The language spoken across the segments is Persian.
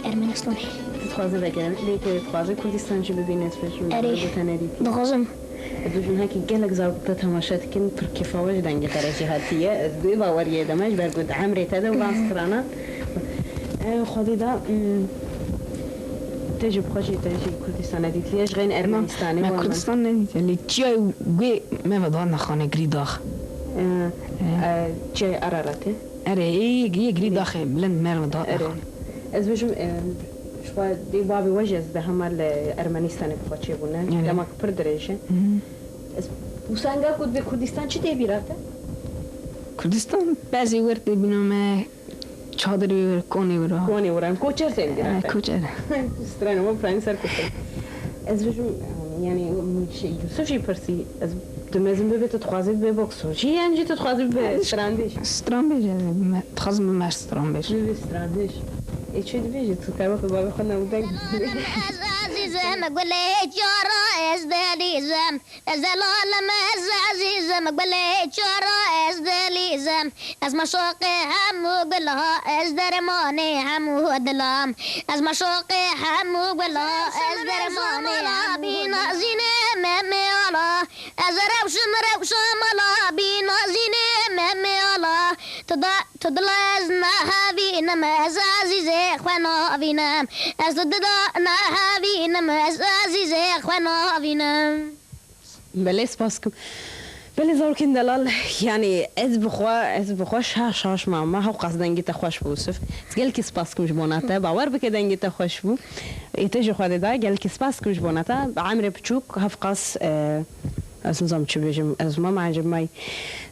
ارمنستان تخوازه بگیرم لیک تخوازه کردستان چه ببینید فشون اری دخوازم دوشون هاکی گلک زاویه تماشات کن پر کفاوش دنگ خرجی هاتیه از دوی باوریه دمش برگود عمری تدا و باسترانا خودی دا تجرب خوشی تجربه کردستان دیدیش غیر ارمنستانی ما کردستان ندیدی لی چیای گوی مودان نخانه گریداخ چیای عراراته اره یه گریداخ بلند مودان نخانه از بچم شو دی بابی وجز به همال ارمنستان بخوچه بونه دما پر درجه از وسانگا کد به کردستان چی دی بیراته کردستان بعضی وقت بینم چادری کنی ورم کوچر سیم بیراته کوچر استرانه ما فرانسر کوچر از بچم یعنی یوسف چی پرسی از دمازم ببیت تخوازی به بکسو چی یعنی تخوازی به استراندش تخوازم به استراندش به استراندش ایچه دیگه تو کار با بابا خود نبودن عزیزم گله چارا از دلیزم از العالم عزیزم گله چارا از دلیزم از مشوق همو گلها از درمانی همو دلم از مشوق همو گلها از درمانی همو نازینه ممیالا از روشم ملا بی نازینه ممیالا تدل از نهابینم از عزیزه خوانابینم از تدل نهابینم از عزیزه خوانابینم بله سپاسکم بله زارکین دلال یعنی از بخوا شاش ما هو قصدنگی تخوش بوسف گل کی سپاسکم جبوناته باور بکدنگی تخوش بو ایتج خود دا گل کی سپاسکم جبوناته عمر بچوک هفقاس از نظام چه بجم از ما معجب مای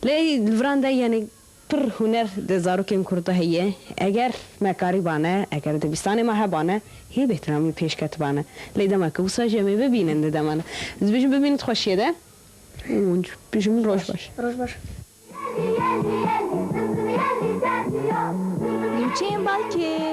لی الفراندا یعنی پر هنر دزاروکیم کرده هیه اگر مکاری بانه اگر دبستان ما بانه هی بهترامی پیش کت بانه لیدم که وسا جمعی ببیننده دمانه از بیشم ببینید خوشیده اونج بیشم روش باش نیمچین بالکی